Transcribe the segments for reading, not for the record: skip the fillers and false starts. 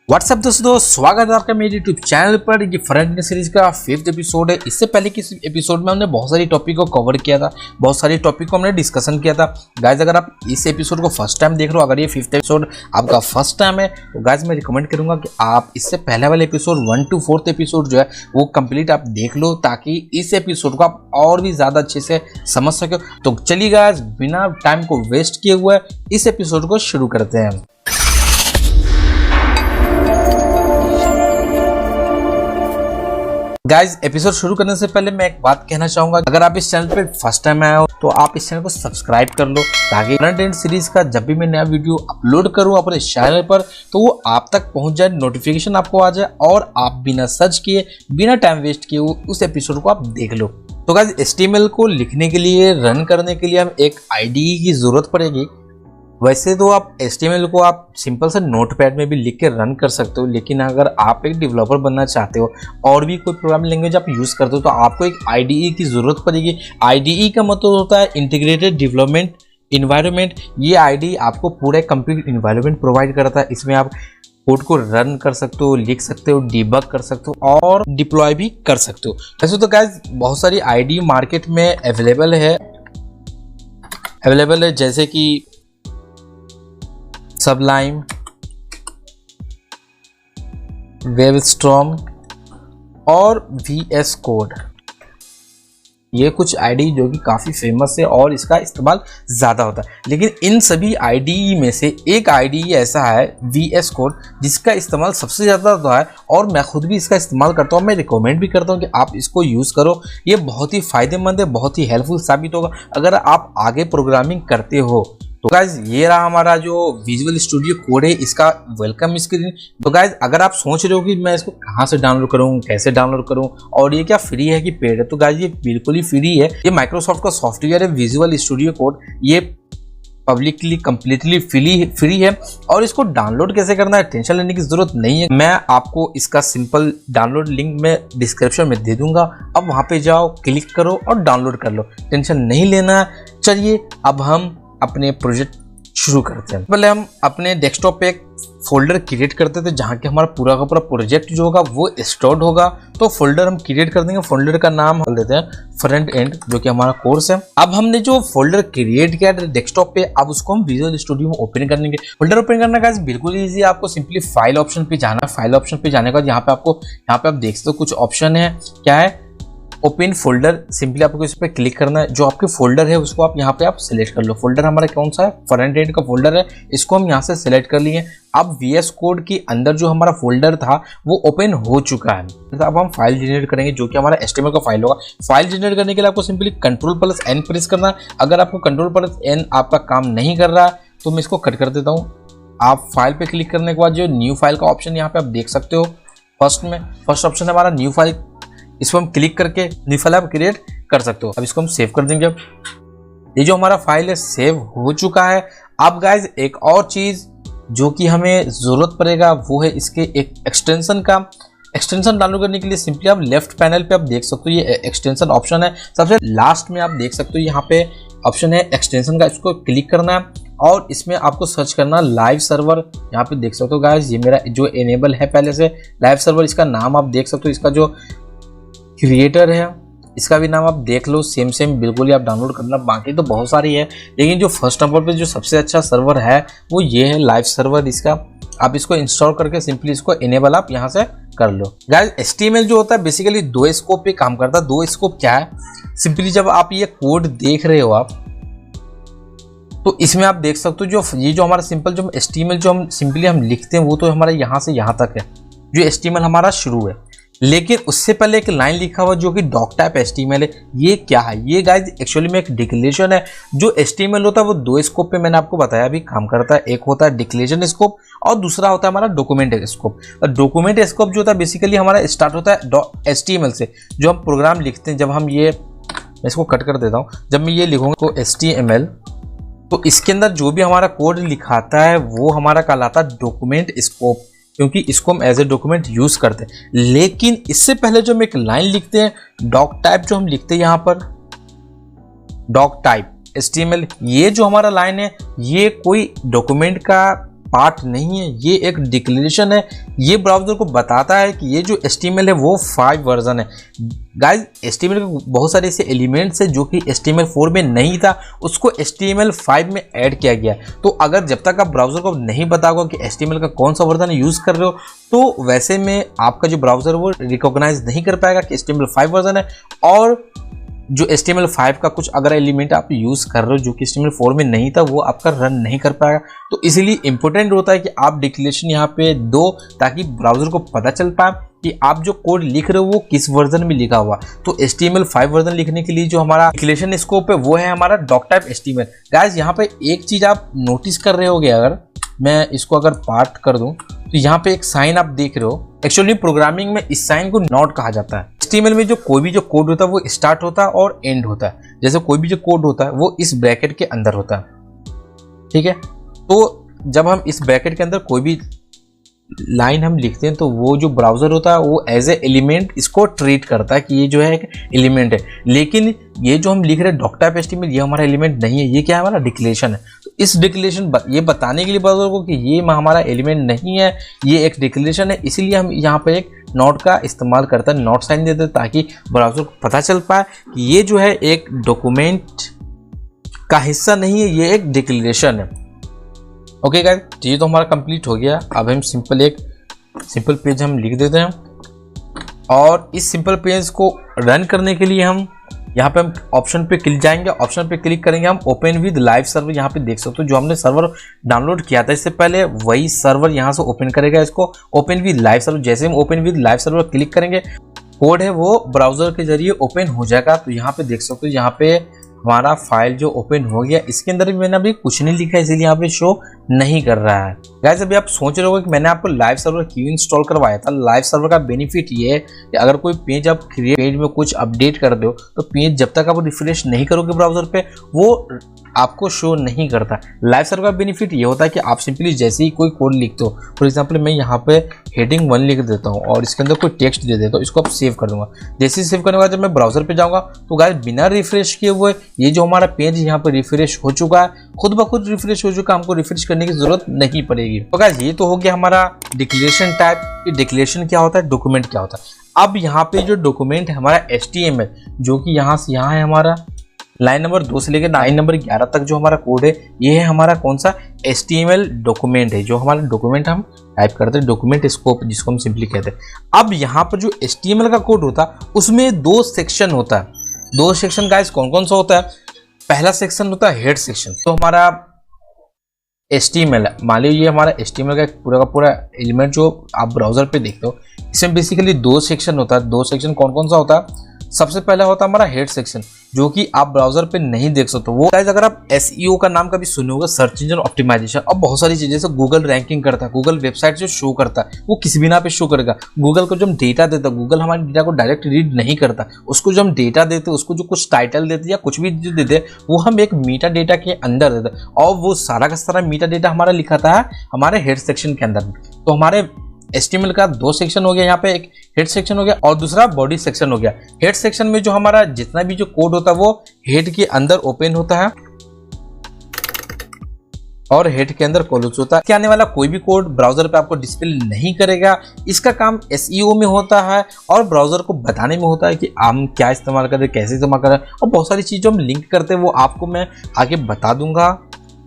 WhatsApp दोस्तों, स्वागत है आपका मेरे यूट्यूब चैनल पर। ये फ्रंट एंड सीरीज का 5th एपिसोड है। इससे पहले की एपिसोड में हमने बहुत सारी टॉपिक को कवर किया था, बहुत सारी टॉपिक को हमने डिस्कशन किया था। गाइज अगर आप इस एपिसोड को फर्स्ट टाइम देख रहे हो, अगर ये 5th एपिसोड आपका फर्स्ट टाइम है तो गाइज मैं रिकमेंड करूंगा कि आप इससे पहले वाले एपिसोड 1 to 4th एपिसोड जो है वो कंप्लीट आप देख लो, ताकि इस एपिसोड को आप और भी ज़्यादा अच्छे से समझ सको। तो चलिए गाइज बिना टाइम को वेस्ट किए हुए इस एपिसोड को शुरू करते हैं। गाइज एपिसोड शुरू करने से पहले मैं एक बात कहना चाहूंगा, अगर आप इस चैनल पे फर्स्ट टाइम आए हो तो आप इस चैनल को सब्सक्राइब कर लो, ताकि फ्रंट एंड सीरीज का जब भी मैं नया वीडियो अपलोड करूं अपने चैनल पर तो वो आप तक पहुंच जाए, नोटिफिकेशन आपको आ जाए और आप बिना सर्च किए बिना टाइम वेस्ट किए उस एपिसोड को आप देख लो। तो गाइज HTML को लिखने के लिए, रन करने के लिए हम एक IDE की जरूरत पड़ेगी। वैसे तो आप HTML को आप सिंपल से नोटपैड में भी लिख के रन कर सकते हो, लेकिन अगर आप एक डेवलपर बनना चाहते हो और भी कोई प्रोग्रामिंग लैंग्वेज आप यूज़ करते हो तो आपको एक IDE की ज़रूरत पड़ेगी। IDE का मतलब होता है इंटीग्रेटेड डेवलपमेंट इन्वायरमेंट। ये IDE आपको पूरा कंप्लीट इन्वायरमेंट प्रोवाइड करता है। इसमें आप कोड को रन कर सकते हो, लिख सकते हो, डिबग कर सकते हो और डिप्लॉय भी कर सकते हो। वैसे तो गाइस बहुत सारी IDE मार्केट में अवेलेबल है जैसे कि सबलाइम, वेबस्टॉर्म और VS कोड। ये कुछ IDE जो कि काफ़ी फेमस है और इसका इस्तेमाल ज़्यादा होता है। लेकिन इन सभी IDE में से एक IDE ऐसा है VS कोड जिसका इस्तेमाल सबसे ज़्यादा होता है और मैं खुद भी इसका इस्तेमाल करता हूँ। मैं रिकमेंड भी करता हूँ कि आप इसको यूज़ करो। ये बहुत ही फ़ायदेमंद है, बहुत ही हेल्पफुल साबित होगा अगर आप आगे प्रोग्रामिंग करते हो। तो गाइज ये रहा हमारा जो विजुअल स्टूडियो कोड है, इसका वेलकम स्क्रीन। तो गाइज अगर आप सोच रहे हो कि मैं इसको कहाँ से डाउनलोड करूँ, कैसे डाउनलोड करूँ और ये क्या फ्री है कि पेड है, तो गाइज ये बिल्कुल ही फ्री है। ये माइक्रोसॉफ्ट का सॉफ्टवेयर है विजुअल स्टूडियो कोड। ये पब्लिकली कंप्लीटली फ्री है और इसको डाउनलोड कैसे करना है टेंशन लेने की जरूरत नहीं है। मैं आपको इसका सिंपल डाउनलोड लिंक में डिस्क्रिप्शन में दे दूंगा। अब वहाँ पे जाओ, क्लिक करो और डाउनलोड कर लो, टेंशन नहीं लेना। चलिए अब हम अपने प्रोजेक्ट शुरू करते हैं। पहले हम अपने डेस्कटॉप पे एक फोल्डर क्रिएट करते थे जहाँ के हमारा पूरा का पूरा प्रोजेक्ट जो होगा वो स्टोर्ड होगा। तो फोल्डर हम क्रिएट कर देंगे। फोल्डर का नाम हम देते हैं फ्रंट एंड, जो कि हमारा कोर्स है। अब हमने जो फोल्डर क्रिएट किया डेस्कटॉप पे, अब उसको हम विजुअल स्टूडियो में ओपन करेंगे। फोल्डर ओपन करने का बिल्कुल ईजी है। आपको सिंपली फाइल ऑप्शन पे जाना है। फाइल ऑप्शन पे जाने के बाद यहाँ पे आप देख सकते हो कुछ ऑप्शन है। क्या है? Open folder. सिंपली आपको इस पर क्लिक करना है। जो आपके फोल्डर है उसको आप यहाँ पे आप सिलेक्ट कर लो। फोल्डर हमारा कौन सा है? फ्रंट एंड का फोल्डर है। इसको हम यहाँ से सिलेक्ट कर लिए। अब VS कोड के अंदर जो हमारा फोल्डर था वो ओपन हो चुका है। तो अब हम फाइल जनरेट करेंगे जो कि हमारा HTML का फाइल होगा। फाइल जनरेट करने के लिए आपको सिंपली Ctrl+N प्रेस करना है। अगर आपको Ctrl+N आपका काम नहीं कर रहा है तो मैं इसको कट कर देता हूँ। आप फाइल पे क्लिक करने के बाद जो न्यू फाइल का ऑप्शन यहाँ पे आप देख सकते हो। फर्स्ट ऑप्शन है हमारा न्यू फाइल। इसको हम क्लिक करके न्यू फाइल आप क्रिएट कर सकते हो। अब इसको हम सेव कर देंगे। ये जो हमारा फाइल है सेव हो चुका है। अब गाइज एक और चीज जो कि हमें जरूरत पड़ेगा वो है इसके एक एक्सटेंशन का। एक्सटेंशन डाउनलोड करने के लिए सिंपली आप लेफ्ट पैनल पे आप देख सकते हो ये एक्सटेंशन ऑप्शन है। सबसे लास्ट में आप देख सकते हो यहाँ पे ऑप्शन है एक्सटेंशन का। इसको क्लिक करना है और इसमें आपको सर्च करना लाइव सर्वर। यहाँ पे देख सकते हो गाइज ये मेरा जो एनेबल है पहले से लाइव सर्वर। इसका नाम आप देख सकते हो। इसका जो क्रिएटर है इसका भी नाम आप देख लो। सेम बिल्कुल ही आप डाउनलोड करना। बाकी तो बहुत सारी है, लेकिन जो फर्स्ट नंबर पे जो सबसे अच्छा सर्वर है वो ये है लाइव सर्वर। इसका आप इसको इंस्टॉल करके सिंपली इसको इनेबल आप यहाँ से कर लो। गाइस HTML जो होता है बेसिकली 2 स्कोप पे काम करता है। 2 स्कोप क्या है? सिंपली जब आप ये कोड देख रहे हो आप तो इसमें आप देख सकते हो ये जो हमारा सिंपल जो HTML जो हम सिंपली हम लिखते हैं वो तो हमारा यहाँ से यहाँ तक है जो HTML हमारा शुरू है। लेकिन उससे पहले एक लाइन लिखा हुआ जो कि डॉक टाइप HTML है। ये क्या है? ये गाइज एक्चुअली में एक डिक्लेरेशन है। जो HTML होता है वो 2 स्कोप पे मैंने आपको बताया अभी काम करता है। एक होता है डिक्लेरेशन स्कोप और दूसरा होता है हमारा डॉक्यूमेंट स्कोप। और डॉक्यूमेंट स्कोप जो होता है बेसिकली हमारा स्टार्ट होता है HTML से। जो हम प्रोग्राम लिखते हैं, जब हम ये, मैं इसको कट कर देता हूँ, जब मैं ये लिखूंगा तो HTML तो इसके अंदर जो भी हमारा कोड लिखाता है वो हमारा कहलाता है डॉक्यूमेंट स्कोप, क्योंकि इसको हम एज ए डॉक्यूमेंट यूज करते हैं। लेकिन इससे पहले जो हम एक लाइन लिखते हैं डॉक टाइप जो हम लिखते हैं यहाँ पर डॉक टाइप HTML, ये जो हमारा लाइन है ये कोई डॉक्यूमेंट का पार्ट नहीं है, ये एक डिक्लेरेशन है। ये ब्राउज़र को बताता है कि ये जो HTML है वो 5 वर्जन है। गाइज HTML के बहुत सारे ऐसे एलिमेंट्स हैं जो कि HTML4 में नहीं था, उसको HTML5 में ऐड किया गया है। तो अगर जब तक आप ब्राउज़र को नहीं पता होगा कि HTML का कौन सा वर्जन यूज़ कर रहे हो, तो वैसे में आपका जो ब्राउज़र वो रिकॉग्नाइज नहीं कर पाएगा कि HTML5 वर्जन है। और जो HTML5 का कुछ अगर एलिमेंट आप यूज़ कर रहे हो जो कि HTML4 में नहीं था, वो आपका रन नहीं कर पाएगा। तो इसीलिए इंपॉर्टेंट होता है कि आप डिक्लेरेशन यहाँ पे दो, ताकि ब्राउज़र को पता चल पाए कि आप जो कोड लिख रहे हो वो किस वर्जन में लिखा हुआ। तो HTML5 वर्जन लिखने के लिए जो हमारा डिक्लेरेशन स्कोप है वो है हमारा डॉक टाइप HTML। गाइज यहाँ पे एक चीज़ आप नोटिस कर रहे होगे, अगर मैं इसको अगर पार्ट कर दूं तो यहाँ पे एक साइन आप देख रहे हो। एक्चुअली प्रोग्रामिंग में इस साइन को नॉट कहा जाता है। HTML में जो कोई भी जो कोड होता है वो स्टार्ट होता है और एंड होता है। जैसे कोई भी जो कोड होता है वो इस ब्रैकेट के अंदर होता है, ठीक है। तो जब हम इस ब्रैकेट के अंदर कोई भी लाइन हम लिखते हैं तो वो जो ब्राउज़र होता है वो एज ए एलिमेंट इसको ट्रीट करता है कि ये जो है एक एलिमेंट है। लेकिन ये जो हम लिख रहे हैं डॉक टाइप HTML, ये हमारा एलिमेंट नहीं है, ये क्या है, हमारा डिक्लेरेशन है। तो इस डिक्लेरेशन ये बताने के लिए ब्राउज़र को कि ये हमारा एलिमेंट नहीं है, ये एक डिक्लेरेशन है, इसीलिए हम यहाँ पर एक नॉट का इस्तेमाल करते हैं, नॉट साइन देते हैं, ताकि ब्राउज़र को पता चल पाए कि ये जो है एक डॉक्यूमेंट का हिस्सा नहीं है, ये एक डिक्लेरेशन है। ओके गाइस, ये तो हमारा कंप्लीट हो गया। अब हम एक सिंपल पेज हम लिख देते हैं, और इस सिंपल पेज को रन करने के लिए हम यहाँ पे हम ऑप्शन पे क्लिक जाएंगे, ऑप्शन पे क्लिक करेंगे हम ओपन विद लाइव सर्वर। यहाँ पे देख सकते हो जो हमने सर्वर डाउनलोड किया था इससे पहले, वही सर्वर यहाँ से ओपन करेगा इसको, ओपन विद लाइव सर्वर। जैसे हम open with live server click करेंगे, कोड है वो ब्राउजर के जरिए ओपन हो जाएगा। तो यहाँ पे देख सकते हो यहाँ पे हमारा फाइल जो ओपन हो गया, इसके अंदर भी मैंने अभी कुछ नहीं लिखा है, इसीलिए यहाँ पे शो नहीं कर रहा है। गाइस अभी आप सोच रहे हो कि मैंने आपको लाइव सर्वर क्यों इंस्टॉल करवाया था। लाइव सर्वर का बेनिफिट ये है कि अगर कोई पेज आप क्रिएट पेज में कुछ अपडेट कर दो तो पेज जब तक आप रिफ्रेश नहीं करोगे ब्राउजर पे वो आपको शो नहीं करता। लाइव सर्वर का बेनिफिट ये होता है कि आप सिंपली जैसे ही कोई कोड लिखते हो, फॉर एग्जांपल मैं यहाँ पे हेडिंग 1 लिख देता हूँ और इसके अंदर कोई टेक्स्ट दे देता हूँ, इसको आप सेव कर दूंगा। जैसे ही सेव करने के बाद जब मैं ब्राउजर पे जाऊँगा तो गाइस बिना रिफ्रेश किए हुए ये जो हमारा पेज यहाँ पे रिफ्रेश हो चुका है, खुद ब खुद रिफ्रेश हो चुका है, हमको रिफ्रेश करने की जरूरत नहीं पड़ेगी। तो गाइस ये तो हो गया हमारा डिक्लेरेशन टाइप। डिक्लेरेशन क्या होता है, डॉक्यूमेंट क्या होता है। अब यहाँ पे जो डॉक्यूमेंट है हमारा HTML, जो कि यहाँ से यहाँ है हमारा लाइन नंबर 2 से लेकर लाइन नंबर 11 तक जो हमारा कोड है, ये है हमारा कौन सा HTML डॉक्यूमेंट है। जो हमारा डॉक्यूमेंट हम टाइप करते हैं, डॉक्यूमेंट स्कोप जिसको हम सिंपली कहते हैं। अब यहाँ पर जो HTML का कोड होता है उसमें 2 सेक्शन होता है। 2 सेक्शन गाइस कौन कौन सा होता है। पहला सेक्शन होता है हेड सेक्शन। तो हमारा HTML है, मान लीजिए ये हमारा HTML का पूरा एलिमेंट जो आप ब्राउजर पे देखते हो, इसमें बेसिकली 2 सेक्शन होता है। 2 सेक्शन कौन कौन सा होता है। सबसे पहला होता है हमारा हेड सेक्शन, जो कि आप ब्राउजर पे नहीं देख सकते। वो गाइस अगर आप SEO का नाम कभी सुने होगा, सर्च इंजन ऑप्टिमाइजेशन, और बहुत सारी चीजें जैसे गूगल रैंकिंग करता है, गूगल वेबसाइट जो शो करता है वो किसी भी ना पे शो करेगा। गूगल को जो हम डेटा देता है, गूगल हमारे डेटा को डायरेक्ट रीड नहीं करता, उसको जो हम डेटा देते हैं, उसको जो कुछ टाइटल देते या कुछ भी जो देते वो हम एक मीटा डेटा के अंदर देते, और वो सारा का सारा मीटा डेटा हमारा लिखा था हमारे हेड सेक्शन के अंदर। तो हमारे HTML का 2 सेक्शन हो गया, यहाँ पे एक हेड सेक्शन हो गया और दूसरा बॉडी सेक्शन हो गया। हेड सेक्शन में जो हमारा जितना भी जो कोड होता है वो हेड के अंदर ओपन होता है और हेड के अंदर क्लोज होता है। क्या आने वाला कोई भी कोड ब्राउजर पे आपको डिस्प्ले नहीं करेगा। इसका काम SEO में होता है और ब्राउजर को बताने में होता है कि हम क्या इस्तेमाल करें, कैसे इस्तेमाल करें, और बहुत सारी चीज़ें हम लिंक करते हैं वो आपको मैं आगे बता दूंगा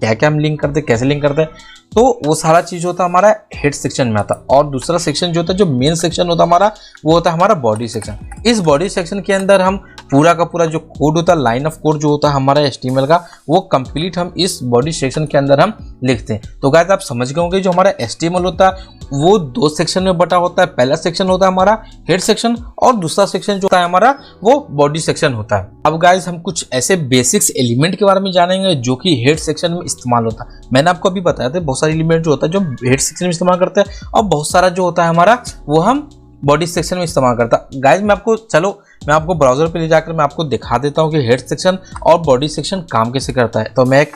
क्या क्या हम लिंक करते हैं, कैसे लिंक करते हैं। तो वो सारा चीज होता है हमारा हेड सेक्शन में आता है। और दूसरा सेक्शन जो होता है, जो मेन सेक्शन होता है हमारा, वो होता है हमारा बॉडी सेक्शन। इस बॉडी सेक्शन के अंदर हम पूरा का पूरा जो कोड होता है, लाइन ऑफ कोड जो होता है हमारा HTML का, वो कंप्लीट हम इस बॉडी सेक्शन के अंदर हम लिखते हैं। तो गाइस आप समझ गए होंगे जो हमारा HTML होता है वो 2 सेक्शन में बटा होता है। पहला सेक्शन होता है हमारा हेड सेक्शन और दूसरा सेक्शन जो होता है हमारा वो बॉडी सेक्शन होता है। अब गाइस हम कुछ ऐसे बेसिक्स एलिमेंट के बारे में जानेंगे जो कि हेड सेक्शन में इस्तेमाल होता है। मैंने आपको अभी बताया था बहुत सारे एलिमेंट जो होता है जो हेड सेक्शन में इस्तेमाल करते हैं, और बहुत सारा जो होता है हमारा वो हम बॉडी सेक्शन में इस्तेमाल करता है। गाइस मैं आपको ब्राउजर पे ले जाकर मैं आपको दिखा देता हूँ कि हेड सेक्शन और बॉडी सेक्शन काम कैसे करता है। तो मैं एक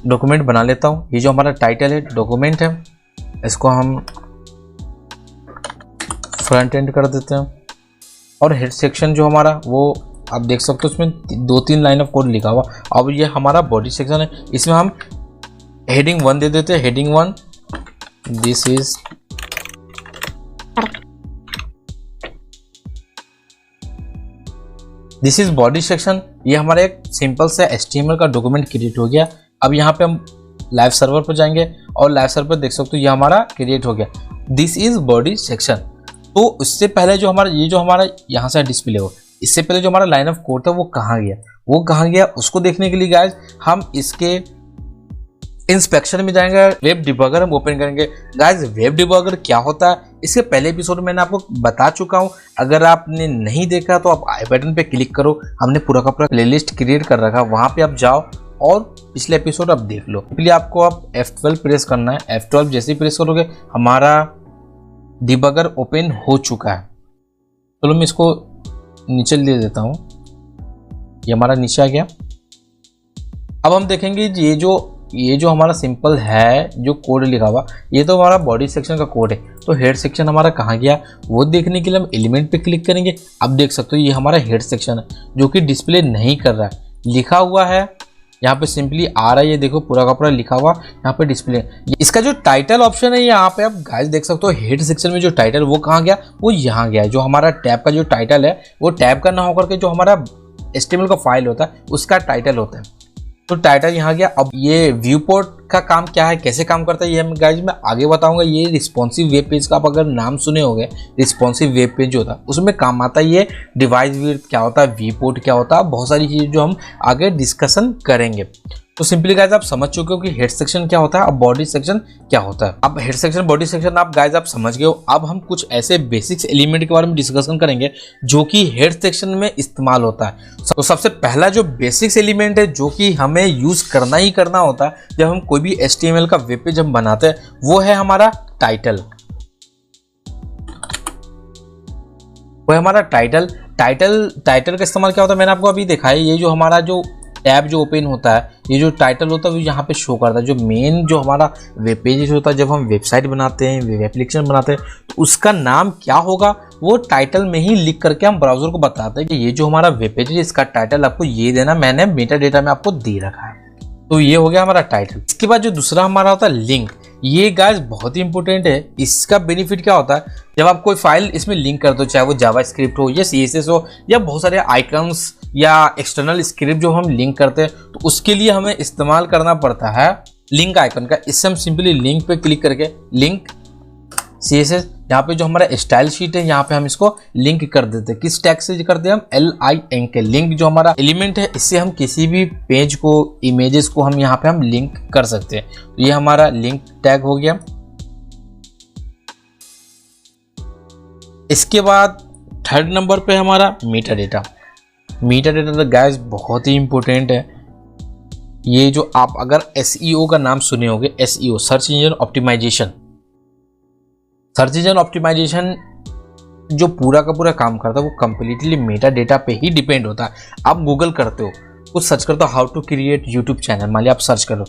डॉक्यूमेंट बना लेता हूँ। ये जो हमारा टाइटल है डॉक्यूमेंट है, इसको हम फ्रंट एंड कर देते हैं। और हेड सेक्शन जो हमारा वो आप देख सकते हो उसमें 2-3 लाइन ऑफ कोड लिखा हुआ। अब ये हमारा बॉडी सेक्शन है, इसमें हम हेडिंग 1 दे देते हैं, heading 1 this is body section. ये हमारा एक सिंपल सा HTML का डॉक्यूमेंट क्रिएट हो गया। अब यहाँ पे हम लाइव सर्वर पर जाएंगे और लाइव सर्वर पर देख सकते हो ये हमारा क्रिएट हो गया, दिस इज बॉडी सेक्शन। तो इससे पहले जो हमारा ये जो हमारा यहाँ से डिस्प्ले हो, इससे पहले जो हमारा लाइन ऑफ कोड था वो कहाँ गया, उसको देखने के लिए गाइस हम इसके इंस्पेक्शन में जाएंगे, वेब डिबगर हम ओपन करेंगे। गाइस वेब डिबगर क्या होता है इसके पहले एपिसोड मैंने आपको बता चुका हूं, अगर आपने नहीं देखा तो आप आई बटन पे क्लिक करो, हमने पूरा का पूरा प्लेलिस्ट क्रिएट कर रखा, वहां पे आप जाओ और पिछले एपिसोड आप देख लो। इसलिए आपको आप F12 प्रेस करना है, F12 जैसे ही प्रेस करोगे हमारा डिबगर ओपन हो चुका है। चलो मैं इसको नीचे ले देता हूँ, ये हमारा नीचे आ गया। अब हम देखेंगे ये जो हमारा सिंपल है जो कोड लिखा हुआ, ये तो हमारा बॉडी सेक्शन का कोड है। तो हेड सेक्शन हमारा कहाँ गया वो देखने के लिए हम एलिमेंट पे क्लिक करेंगे। अब देख सकते हो ये हमारा हेड सेक्शन है जो कि डिस्प्ले नहीं कर रहा है, लिखा हुआ है यहाँ पे सिंपली आ रहा है, ये देखो पूरा का पूरा लिखा हुआ यहाँ पे डिस्प्ले। इसका जो टाइटल ऑप्शन है यहाँ पे आप गाइस देख सकते हो, हेड सेक्शन में जो टाइटल वो कहाँ गया, वो यहाँ गया। जो हमारा टैब का जो टाइटल है वो टैब का ना होकर के जो हमारा HTML का फाइल होता है उसका टाइटल होता है, तो टाइटल यहाँ गया। अब ये व्यू पोर्ट का काम क्या है, कैसे काम करता है, ये गाइस मैं आगे बताऊंगा। ये रिस्पॉन्सिव वेब पेज का आप अगर नाम सुने होंगे, रिस्पॉन्सिव वेब पेज जो होता है उसमें काम आता है। ये डिवाइस विड्थ क्या होता है, व्यू पोर्ट क्या होता है, बहुत सारी चीज़ें जो हम आगे डिस्कशन करेंगे। तो सिंपली गाइस आप समझ चुके हो कि हेड सेक्शन क्या होता है, अब बॉडी सेक्शन क्या होता है। अब हेड सेक्शन बॉडी सेक्शन आप गाइस आप समझ गए हो। अब हम कुछ ऐसे बेसिक्स एलिमेंट के बारे में डिस्कशन करेंगे जो कि हेड सेक्शन में इस्तेमाल होता है। तो सबसे पहला जो बेसिक्स एलिमेंट है जो कि हमें यूज करना ही करना होता है जब हम कोई भी HTML का वेब पेज हम बनाते हैं, वो है हमारा टाइटल। वो है हमारा टाइटल का इस्तेमाल क्या होता है मैंने आपको अभी दिखाया। ये जो हमारा जो टैब जो ओपन होता है, ये जो टाइटल होता है वो यहाँ पे शो करता है। जो मेन जो हमारा वेब पेज होता है, जब हम वेबसाइट बनाते हैं, वेब एप्लीकेशन बनाते हैं, तो उसका नाम क्या होगा वो टाइटल में ही लिख करके हम ब्राउजर को बताते हैं कि ये जो हमारा वेब पेज है इसका टाइटल आपको ये देना, मैंने मेटा डेटा में आपको दे रखा है। तो ये हो गया हमारा टाइटल। इसके बाद जो दूसरा हमारा होता है लिंक। ये गाइस बहुत ही इंपॉर्टेंट है। इसका बेनिफिट क्या होता है, जब आप कोई फाइल इसमें लिंक कर दो, चाहे वो जावास्क्रिप्ट हो या CSS हो या बहुत सारे आइकन्स या एक्सटर्नल स्क्रिप्ट जो हम लिंक करते हैं, तो उसके लिए हमें इस्तेमाल करना पड़ता है लिंक आइकन का। इससे हम सिंपली लिंक पे क्लिक करके लिंक CSS, यहाँ पे जो हमारा स्टाइल शीट है यहाँ पे हम इसको लिंक कर देते हैं। किस टैग से करते हैं हम, LINK। लिंक जो हमारा एलिमेंट है, इससे हम किसी भी पेज को, इमेजेस को हम यहाँ पे हम लिंक कर सकते हैं। तो ये हमारा लिंक टैग हो गया। इसके बाद थर्ड नंबर पे हमारा मेटा डेटा। मेटा डेटा तो गाइस बहुत ही इंपॉर्टेंट है। ये जो आप अगर SEO का नाम सुने होंगे, SEO search engine optimisation, search engine optimisation जो पूरा का पूरा काम करता है वो कंप्लीटली मेटा डेटा पे ही डिपेंड होता है। आप गूगल करते हो, कुछ सर्च करते हो, how to create YouTube channel, मान लिया आप सर्च करो,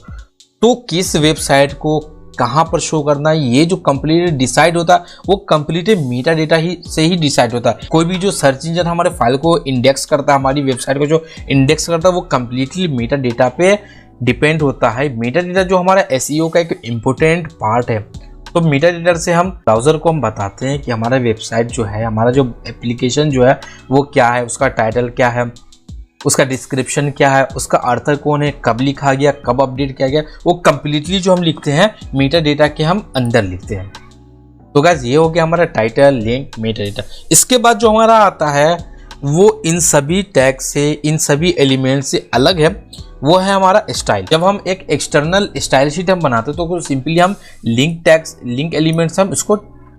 तो किस वेबसाइट को कहाँ पर शो करना है, ये जो कंप्लीटली डिसाइड होता है वो कंप्लीटली मेटा डेटा ही से ही डिसाइड होता है। कोई भी जो सर्च इंजन हमारे फाइल को इंडेक्स करता है, हमारी वेबसाइट को जो इंडेक्स करता है, वो कंप्लीटली मेटा डेटा पे डिपेंड होता है। मेटा डेटा जो हमारा SEO का एक इम्पोर्टेंट पार्ट है। तो मेटा डेटा से हम ब्राउजर को हम बताते हैं कि हमारा वेबसाइट जो है, हमारा जो एप्लीकेशन जो है वो क्या है, उसका टाइटल क्या है, उसका डिस्क्रिप्शन क्या है, उसका अर्थ कौन है, कब लिखा गया, कब अपडेट किया गया, वो कंप्लीटली जो हम लिखते हैं मेटा डेटा के हम अंदर लिखते हैं। तो गाइस ये हो गया हमारा टाइटल, लिंक, मेटा डेटा। इसके बाद जो हमारा आता है वो इन सभी टैग से, इन सभी एलिमेंट से अलग है, वो है हमारा स्टाइल। जब हम एक एक्सटर्नल स्टाइल शीट हम बनाते हैं तो सिंपली हम लिंक टैग्स, लिंक एलिमेंट्स हम इसको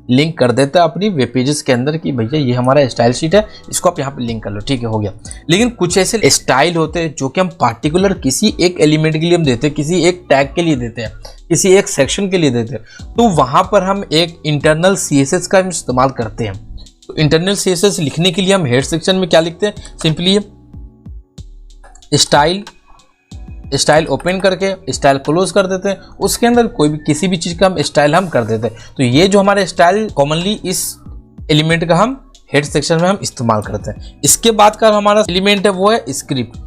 लिंक कर देते हैं अपनी वेब पेजेस के अंदर कि भैया ये हमारा स्टाइल शीट है, इसको आप यहाँ पे लिंक कर लो, ठीक है, हो गया। लेकिन कुछ ऐसे स्टाइल होते हैं जो कि हम पार्टिकुलर किसी एक एलिमेंट के लिए हम देते हैं, किसी एक टैग के लिए देते हैं, किसी एक सेक्शन के लिए देते हैं, तो वहां पर हम एक इंटरनल CSS का इस्तेमाल करते हैं। तो इंटरनल CSS लिखने के लिए हम हेड सेक्शन में क्या लिखते हैं, सिंपली स्टाइल ओपन करके स्टाइल क्लोज कर देते हैं, उसके अंदर कोई भी किसी भी चीज का हम स्टाइल हम कर देते हैं। तो ये जो हमारे स्टाइल कॉमनली इस एलिमेंट का हम हेड सेक्शन में हम इस्तेमाल करते हैं। इसके बाद का हमारा एलिमेंट है वो है स्क्रिप्ट।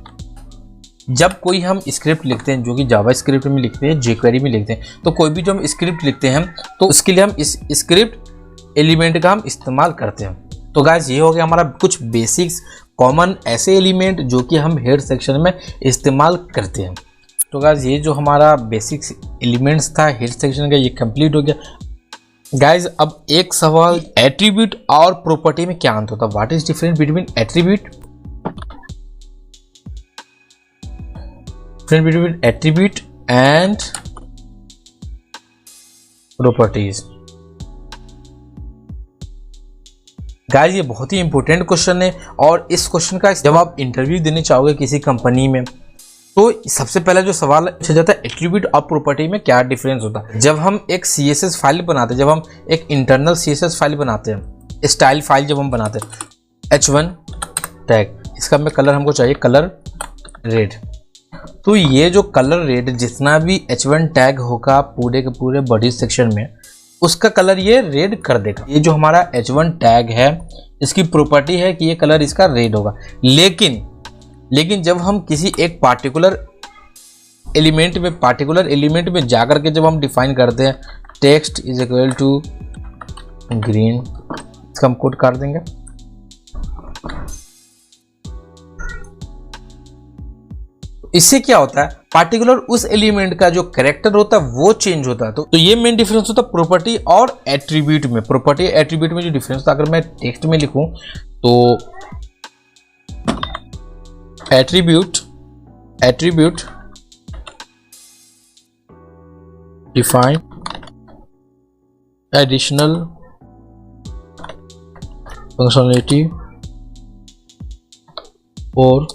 जब कोई हम स्क्रिप्ट लिखते हैं जो कि जावा स्क्रिप्ट में लिखते हैं, jQuery में लिखते हैं, तो कोई भी जो हम स्क्रिप्ट लिखते हैं तो उसके लिए हम इस स्क्रिप्ट एलिमेंट का हम इस्तेमाल करते हैं। तो गाइस ये हो गया हमारा कुछ बेसिक्स कॉमन ऐसे एलिमेंट जो कि हम हेड सेक्शन में इस्तेमाल करते हैं। तो गाइस ये जो हमारा बेसिक्स एलिमेंट्स था हेड सेक्शन का ये कंप्लीट हो गया। गाइस अब एक सवाल, एट्रीब्यूट और प्रॉपर्टी में क्या अंतर होता है? What is difference between attribute and properties? Guys ये बहुत ही इंपॉर्टेंट क्वेश्चन है और इस क्वेश्चन का जब आप इंटरव्यू देने चाहोगे किसी कंपनी में तो सबसे पहला जो सवाल पूछा जाता है एट्रीब्यूट और प्रॉपर्टी में क्या डिफरेंस होता है। जब हम एक CSS फाइल बनाते हैं, जब हम एक इंटरनल CSS फाइल बनाते हैं, स्टाइल फाइल जब हम बनाते हैं, H1 टैग, इसका में कलर हमको चाहिए कलर रेड। तो ये जो कलर रेड जितना भी H1 टैग होगा पूरे के पूरे बॉडी सेक्शन में उसका कलर ये रेड कर देगा। ये जो हमारा H1 टैग है इसकी प्रॉपर्टी है कि ये कलर इसका रेड होगा। लेकिन जब हम किसी एक पार्टिकुलर एलिमेंट में जाकर के जब हम डिफाइन करते हैं text is equal to green, इसका हम कोड कर देंगे। इससे क्या होता है, पार्टिकुलर उस एलिमेंट का जो कैरेक्टर होता है वो चेंज होता है। तो ये मेन डिफरेंस होता है प्रॉपर्टी और एट्रीब्यूट में। प्रॉपर्टी एट्रीब्यूट में जो डिफरेंस होता है, अगर मैं टेक्स्ट में लिखूं तो एट्रीब्यूट डिफाइन एडिशनल फंक्शनलिटी और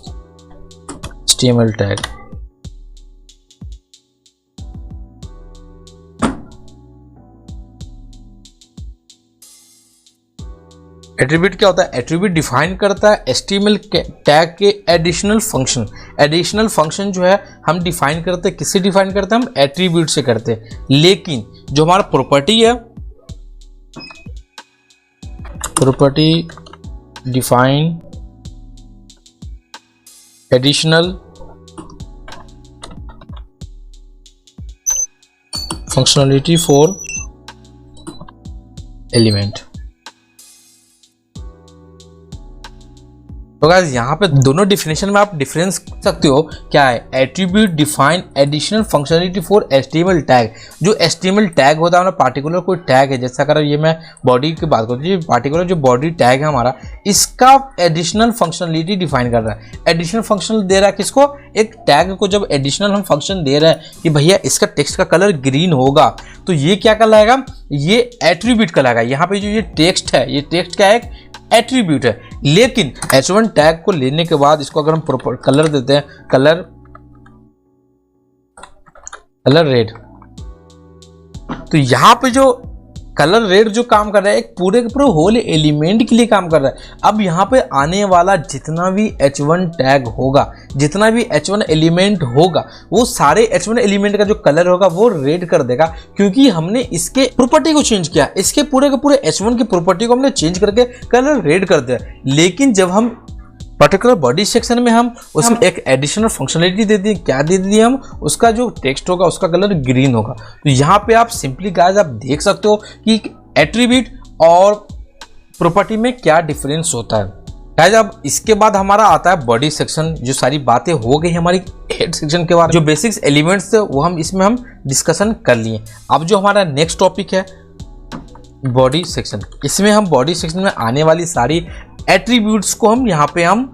HTML टैग। एट्रीब्यूट क्या होता है? एट्रीब्यूट डिफाइन करता है HTML टैग के एडिशनल फंक्शन जो है हम डिफाइन करते हैं। किससे डिफाइन करते हैं? हम एट्रीब्यूट से करते हैं। लेकिन जो हमारा प्रॉपर्टी है, property define additional functionality for element. तो गाइस यहाँ पे दोनों डिफिनेशन में आप डिफरेंस सकते हो क्या है। Attribute define additional functionality for HTML tag. जो HTML टैग होता है हमारा पार्टिकुलर कोई टैग है, जैसा अगर ये मैं बॉडी की बात करूँ, ये पार्टिकुलर जो बॉडी टैग है हमारा, इसका एडिशनल फंक्शनलिटी डिफाइन कर रहा है। एडिशनल फंक्शन दे रहा है किसको? एक टैग को जब एडिशनल हम फंक्शन दे रहे हैं कि भैया इसका टेक्स्ट का कलर ग्रीन होगा, तो ये क्या कहलाएगा? ये एट्रीब्यूट कहलाएगा। यहाँ पे जो ये टेक्स्ट है, ये टेक्स्ट क्या है? एट्रीब्यूट है। लेकिन H1 टैग को लेने के बाद इसको अगर हम प्रॉपर कलर देते हैं, कलर रेड, तो यहां पे जो कलर रेड जो काम कर रहा है एक पूरे के पूरे होल एलिमेंट के लिए काम कर रहा है। अब यहाँ पे आने वाला जितना भी H1 टैग होगा, जितना भी H1 एलिमेंट होगा, वो सारे H1 एलिमेंट का जो कलर होगा वो रेड कर देगा, क्योंकि हमने इसके प्रॉपर्टी को चेंज किया। इसके पूरे के पूरे H1 की प्रॉपर्टी को हमने चेंज करके कलर रेड कर दिया। लेकिन जब हम पर्टिकुलर बॉडी सेक्शन में हम उसमें एक एडिशनल फंक्शनलिटी दे दी, क्या दे दी हम? उसका जो टेक्स्ट होगा उसका कलर ग्रीन होगा। तो यहाँ पे आप सिंपली गाइस आप देख सकते हो कि एट्रीब्यूट और प्रॉपर्टी में क्या डिफरेंस होता है। गाइस अब इसके बाद हमारा आता है बॉडी सेक्शन। जो सारी बातें हो गई हमारी हेड सेक्शन के बारे में, जो बेसिक्स एलिमेंट्स थे वो हम इसमें हम डिस्कशन कर लिए। अब जो हमारा नेक्स्ट टॉपिक है बॉडी सेक्शन, इसमें हम बॉडी सेक्शन में आने वाली सारी एट्रीब्यूट्स को हम यहाँ पे हम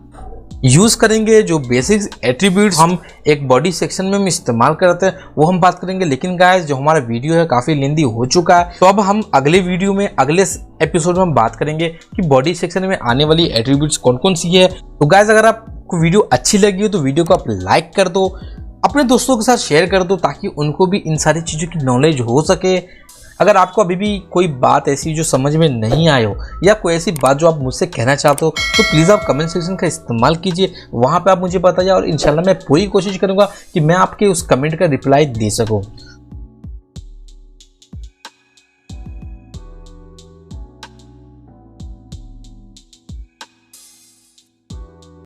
यूज करेंगे। जो बेसिक्स एट्रीब्यूट्स हम एक बॉडी सेक्शन में हम इस्तेमाल करते हैं वो हम बात करेंगे। लेकिन गाइस जो हमारा वीडियो है काफ़ी लेंदी हो चुका है, तो अब हम अगले वीडियो में, अगले एपिसोड में हम बात करेंगे कि बॉडी सेक्शन में आने वाली एट्रीब्यूट्स कौन कौन सी है। तो गाइस अगर आपको वीडियो अच्छी लगी हो तो वीडियो को आप लाइक कर दो, अपने दोस्तों के साथ शेयर कर दो, ताकि उनको भी इन सारी चीज़ों की नॉलेज हो सके। अगर आपको अभी भी कोई बात ऐसी जो समझ में नहीं आई हो, या कोई ऐसी बात जो आप मुझसे कहना चाहते हो, तो प्लीज़ आप कमेंट सेक्शन का इस्तेमाल कीजिए। वहाँ पे आप मुझे बताइए और इंशाल्लाह मैं पूरी कोशिश करूँगा कि मैं आपके उस कमेंट का रिप्लाई दे सकूँ।